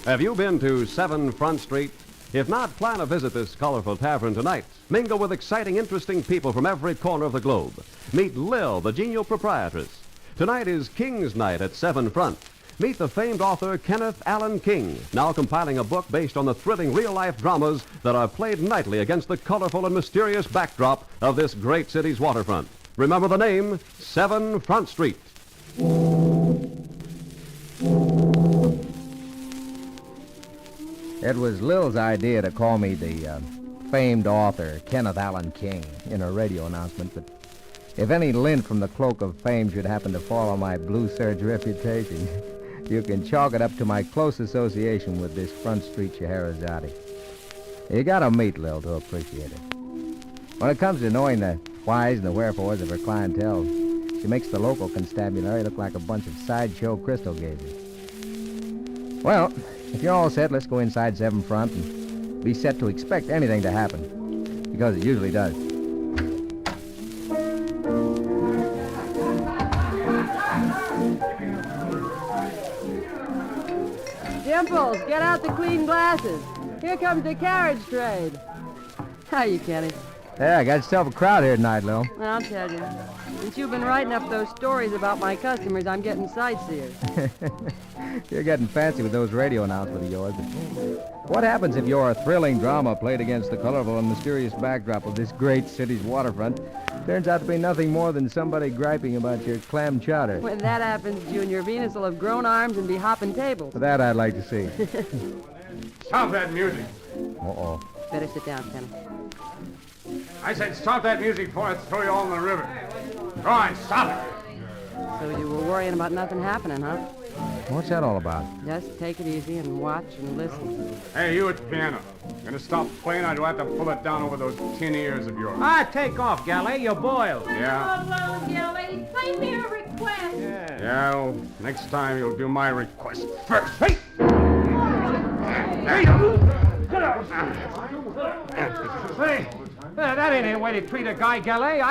Have you been to 7 Front Street? If not, plan to visit this colorful tavern tonight. Mingle with exciting, interesting people from every corner of the globe. Meet Lil, the genial proprietress. Tonight is King's Night at 7 Front. Meet the famed author Kenneth Allen King, now compiling a book based on the thrilling real-life dramas that are played nightly against the colorful and mysterious backdrop of this great city's waterfront. Remember the name, 7 Front Street. It was Lil's idea to call me the famed author Kenneth Allen King in a radio announcement, but if any lint from the cloak of fame should happen to fall on my blue serge reputation, you can chalk it up to my close association with this Front Street Scheherazade. You gotta meet Lil to appreciate it. When it comes to knowing the whys and the wherefores of her clientele, she makes the local constabulary look like a bunch of sideshow crystal gazers. Well, if you're all set, let's go inside 7 Front and be set to expect anything to happen, because it usually does. Dimples, get out the clean glasses. Here comes the carriage trade. How you, Kenny? Yeah, I got yourself a crowd here tonight, Lil. I'll tell you. Since you've been writing up those stories about my customers, I'm getting sightseers. You're getting fancy with those radio announcements of yours, but what happens if your thrilling drama played against the colorful and mysterious backdrop of this great city's waterfront turns out to be nothing more than somebody griping about your clam chowder? When that happens, Junior, Venus will have grown arms and be hopping tables. For that, I'd like to see. Stop that music. Uh-oh. Better sit down, Kenny. I said stop that music before I throw you all in the river. Go on, stop it. So you were worrying about nothing happening, huh? What's that all about? Just take it easy and watch and listen. Hey, you at the piano. Gonna stop playing, or do I have to pull it down over those tin ears of yours? Take off, Galley. You're boiled. Yeah? Hello, Gilly. Play me a request. Yeah, well, next time you'll do my request first. Hey! Hey, that ain't a way to treat a guy, Galley.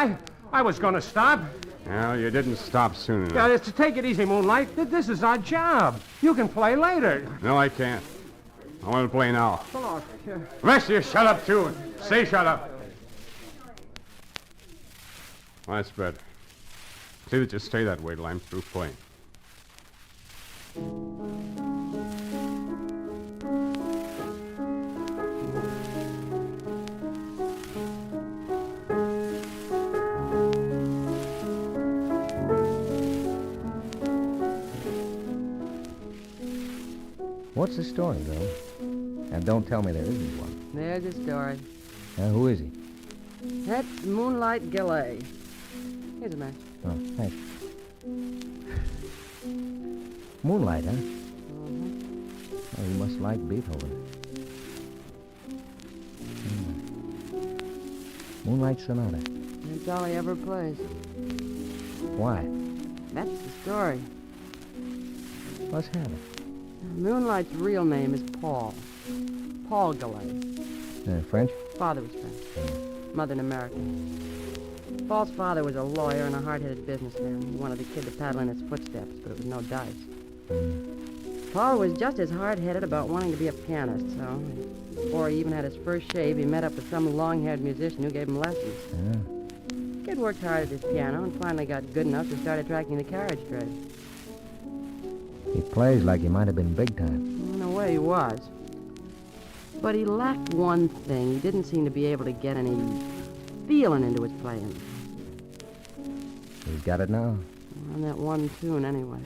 I was going to stop. Well, you didn't stop soon Yeah, enough. to take it easy, Moonlight. This is our job. You can play later. No, I can't. I want to play now. Come on. The rest of you shut up, too. Say shut up. Well, that's better. See that you stay that way till I'm through playing. What's the story, Lil? And don't tell me there isn't one. There's the story. Who is he? That's Moonlight Gillet. Here's a match. Oh, thanks. Moonlight, huh? Oh, you must like Beethoven. Moonlight Sonata. That's all he ever plays. Why? That's the story. What's happening? Moonlight's real name is Paul. Paul Gillet. French? Father was French. Mother an American. Paul's father was a lawyer and a hard-headed businessman. He wanted the kid to paddle in his footsteps, but it was no dice. Paul was just as hard-headed about wanting to be a pianist, so before he even had his first shave, he met up with some long-haired musician who gave him lessons. Yeah. The kid worked hard at his piano and finally got good enough to start attracting the carriage trade. He plays like he might have been big time. In a way, he was. But he lacked one thing. He didn't seem to be able to get any feeling into his playing. He's got it now. On that one tune, anyway.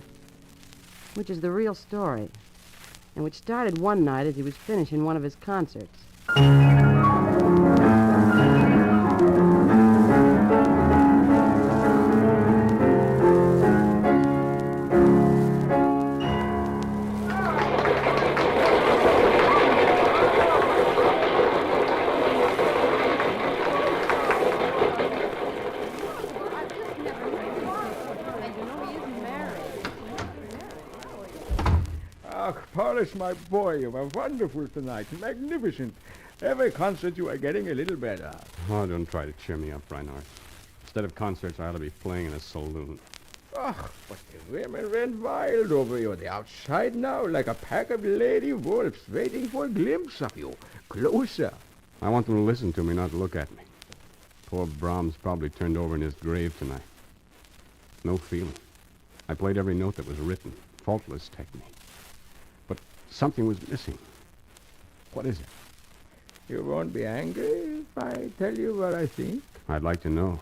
Which is the real story. And which started one night as he was finishing one of his concerts. Polish, my boy, you were wonderful tonight. Magnificent. Every concert you are getting a little better. Oh, don't try to cheer me up, Reinhardt. Instead of concerts, I ought to be playing in a saloon. Oh, but the women ran wild over you. They're outside now like a pack of lady wolves waiting for a glimpse of you. Closer. I want them to listen to me, not look at me. Poor Brahms probably turned over in his grave tonight. No feeling. I played every note that was written. Faultless technique. But something was missing. What is it? You won't be angry if I tell you what I think? I'd like to know.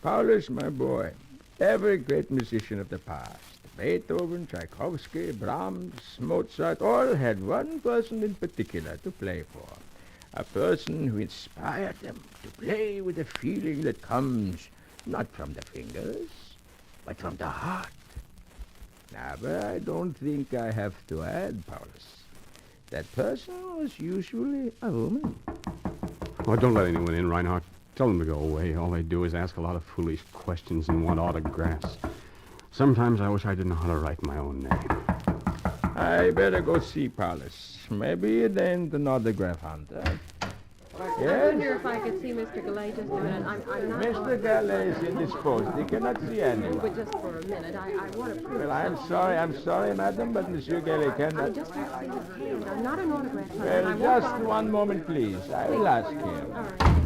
Paulus, my boy, every great musician of the past, Beethoven, Tchaikovsky, Brahms, Mozart, all had one person in particular to play for. A person who inspired them to play with a feeling that comes not from the fingers, but from the heart. Now, but I don't think I have to add, Paulus. That person was usually a woman. Oh, don't let anyone in, Reinhardt. Tell them to go away. All they do is ask a lot of foolish questions and want autographs. Sometimes I wish I didn't know how to write my own name. I better go see Paulus. Maybe it ain't an autograph hunter. I Yes? wonder if I could see Mr. Gallet just a minute. I'm not... Mr. Gallet is indisposed. He cannot see anyone. But just for a minute, I want to prove Well, I'm sorry, madam, but Monsieur Gallet I cannot. just want to see his hand. I'm not an autograph hunter. Well, I won't just bother- one moment, please. I will ask him. All right.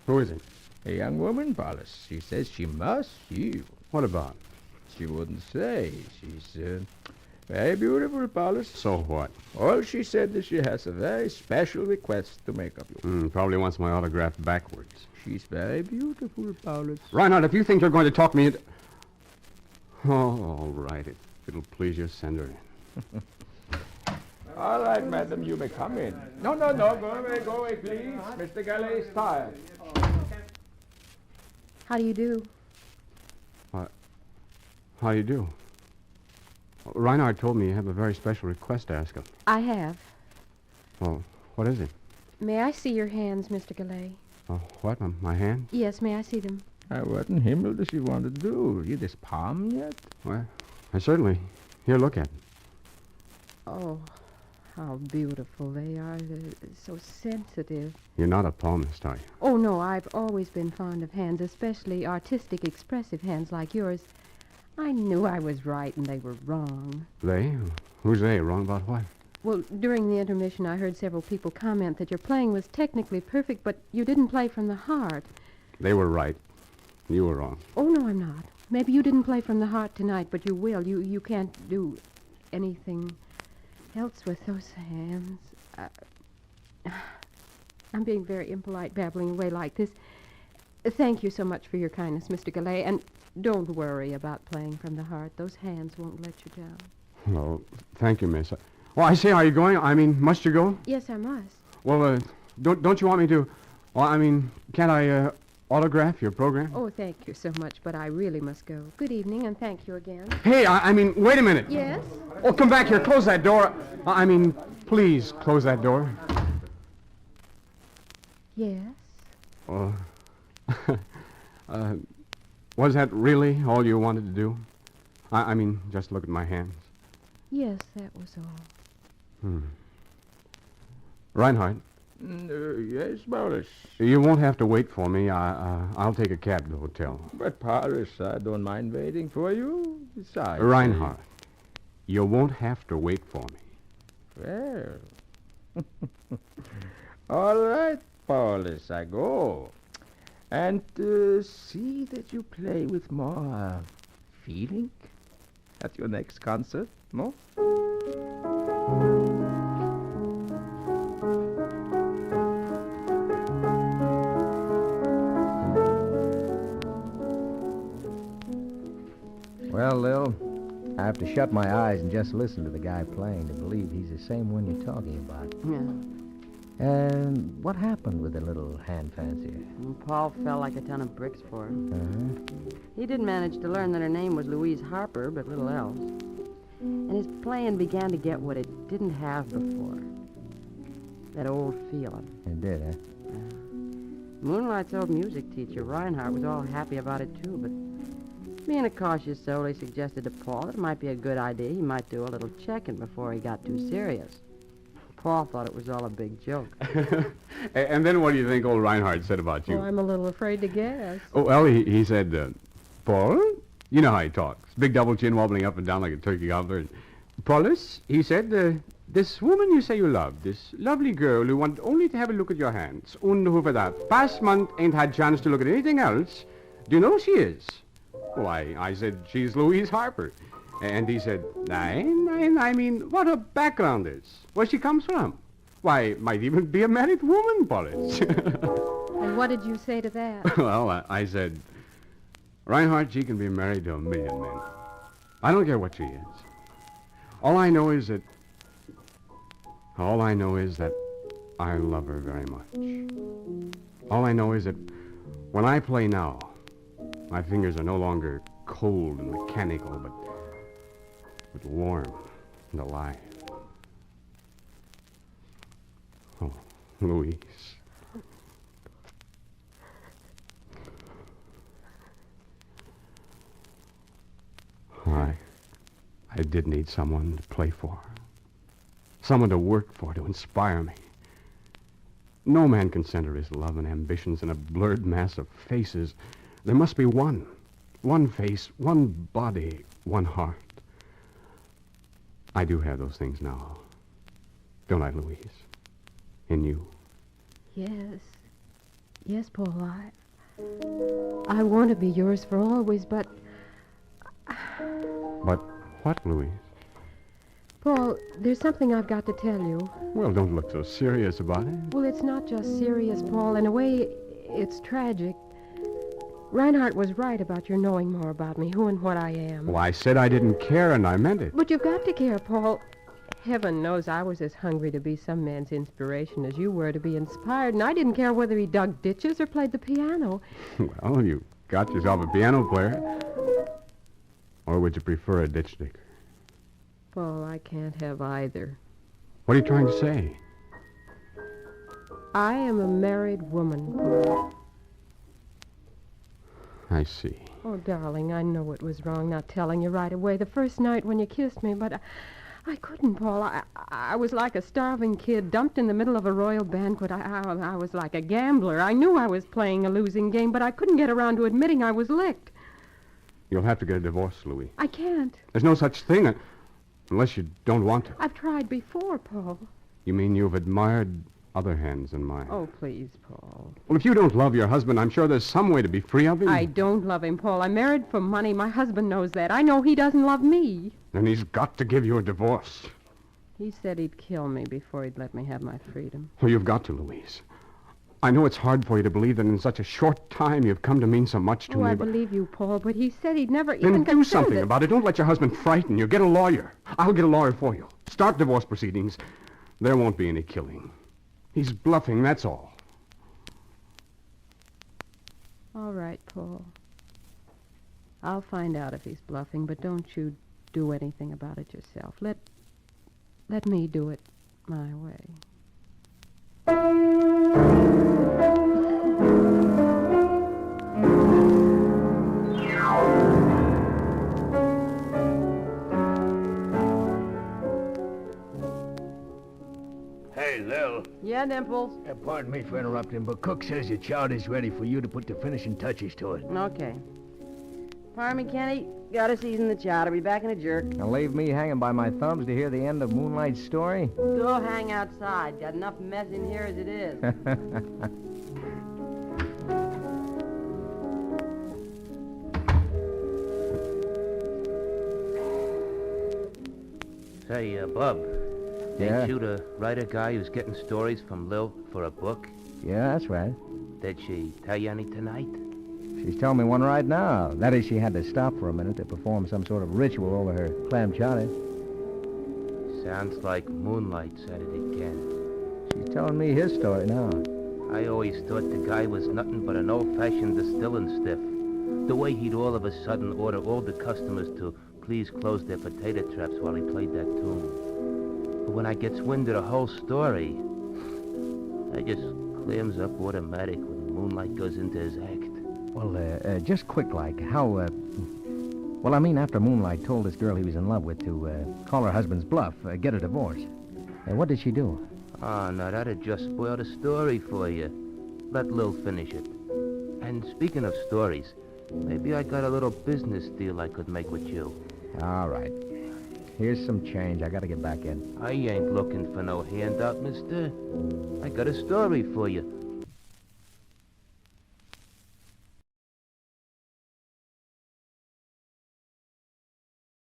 Who is it? A young woman, Paulus. She says she must see you. What about? She wouldn't say. She's very beautiful, Paulus. So what? All she said is she has a very special request to make of you. Probably wants my autograph backwards. She's very beautiful, Paulus. Reinhardt, if you think you're going to talk me into... Oh, all right. It'll please you, send her in. All right, madam, you may come in. No, go away, please. Mr. Gallet is tired. How do you do? How do you do? Reinhardt told me you have a very special request to ask him. I have. Well, what is it? May I see your hands, Mr. Gallet? What? My hand? Yes, may I see them? What in Himmel does she want to do? Read his palm yet? Well, I certainly... Here, look at it. Oh, how beautiful they are. They're so sensitive. You're not a palmist, are you? Oh, no, I've always been fond of hands, especially artistic, expressive hands like yours. I knew I was right and they were wrong. They? Who's they? Wrong about what? Well, during the intermission, I heard several people comment that your playing was technically perfect, but you didn't play from the heart. They were right. You were wrong. Oh, no, I'm not. Maybe you didn't play from the heart tonight, but you will. You can't do anything else with those hands. I'm being very impolite, babbling away like this. Thank you so much for your kindness, Mr. Gallet, and don't worry about playing from the heart. Those hands won't let you down. Well, thank you, miss. Well, I say, are you going? I mean, must you go? Yes, I must. Well, don't you want me to... Well, I mean, can't I autograph your program? Oh, thank you so much, but I really must go. Good evening, and thank you again. Hey, I mean, wait a minute. Yes? Oh, come back here. Close that door. I mean, please, close that door. Yes? Oh. Was that really all you wanted to do? I mean, just look at my hands. Yes, that was all. Reinhardt, Yes, Paulus. you won't have to wait for me. I'll take a cab to the hotel. But, Paulus, I don't mind waiting for you. Besides... Reinhardt, you won't have to wait for me. Well... All right, Paulus, I go. And see that you play with more feeling at your next concert, no? Well, Lil, I have to shut my eyes and just listen to the guy playing to believe he's the same one you're talking about. Yeah. And what happened with the little hand fancier? Paul fell like a ton of bricks for her. Uh-huh. He did manage to learn that her name was Louise Harper, but little else. And his playing began to get what it didn't have before. That old feeling. It did, huh? Moonlight's old music teacher, Reinhardt, was all happy about it, too, but being a cautious soul, he suggested to Paul that it might be a good idea he might do a little checking before he got too serious. Paul thought it was all a big joke. And then what do you think old Reinhardt said about you? Well, I'm a little afraid to guess. Oh, well, he said, Paul, You know how he talks. Big double chin wobbling up and down like a turkey gobbler. And, Paulus, he said, this woman you say you love, this lovely girl who want only to have a look at your hands, und who for that past month ain't had chance to look at anything else, do you know who she is? Why, I said, she's Louise Harper. And he said, I mean, what her background is, where she comes from. Why, might even be a married woman, Paulus. And what did you say to that? Well, I said, Reinhardt, she can be married to a million men. I don't care what she is. All I know is that I love her very much. All I know is that when I play now, my fingers are no longer cold and mechanical, but warm and alive. Oh, Louise. I did need someone to play for. Someone to work for, to inspire me. No man can center his love and ambitions in a blurred mass of faces. There must be one. One face, one body, one heart. I do have those things now. Don't I, Louise? In you. Yes. Yes, Paul, I want to be yours for always, but... But what, Louise? Paul, there's something I've got to tell you. Well, don't look so serious about it. Well, it's not just serious, Paul. In a way, it's tragic. Reinhardt was right about your knowing more about me, who and what I am. Well, I said I didn't care, and I meant it. But you've got to care, Paul. Heaven knows I was as hungry to be some man's inspiration as you were to be inspired, and I didn't care whether he dug ditches or played the piano. Well, you got yourself a piano player. Or would you prefer a ditch digger? Paul, I can't have either. What are you trying to say? I am a married woman, Paul. I see. Oh, darling, I know it was wrong not telling you right away the first night when you kissed me, but I couldn't, Paul. I was like a starving kid dumped in the middle of a royal banquet. I was like a gambler. I knew I was playing a losing game, but I couldn't get around to admitting I was licked. You'll have to get a divorce, Louis. I can't. There's no such thing unless you don't want to. I've tried before, Paul. You mean you've admired other hands than mine? Oh, please, Paul. Well, if you don't love your husband, I'm sure there's some way to be free of him. I don't love him, Paul. I'm married for money. My husband knows that. I know he doesn't love me. Then he's got to give you a divorce. He said he'd kill me before he'd let me have my freedom. Well, you've got to, Louise. I know it's hard for you to believe that in such a short time you've come to mean so much to me, I but... believe you, Paul, but he said he'd never Then even do something about it. Don't let your husband frighten you. Get a lawyer. I'll get a lawyer for you. Start divorce proceedings. There won't be any killing. He's bluffing, that's all. All right, Paul. I'll find out if he's bluffing, but don't you do anything about it yourself. Let me do it my way. Hey, Lil. Yeah, Dimples? Pardon me for interrupting, but Cook says your chowder's ready for you to put the finishing touches to it. Okay. Pardon me, Kenny. Gotta season the chowder. Be back in a jerk. And leave me hanging by my thumbs to hear the end of Moonlight's story? Go hang outside. Got enough mess in here as it is. Say, Bub, Yeah? ain't you the writer guy who's getting stories from Lil for a book? Yeah, that's right. Did she tell you any tonight? She's telling me one right now. That is, she had to stop for a minute to perform some sort of ritual over her clam chowder. Sounds like Moonlight said it again. She's telling me his story now. I always thought the guy was nothing but an old-fashioned distilling stiff. The way he'd all of a sudden order all the customers to please close their potato traps while he played that tune. But when I gets wind of the whole story, I just clams up automatic when Moonlight goes into his act. Well, just quick like, how, well, I mean, after Moonlight told this girl he was in love with to call her husband's bluff, get a divorce. What did she do? Oh, now that'd just spoil the story for you. Let Lil finish it. And speaking of stories, Maybe I got a little business deal I could make with you. All right. Here's some change. I gotta get back in. I ain't looking for no handout, mister. I got a story for you.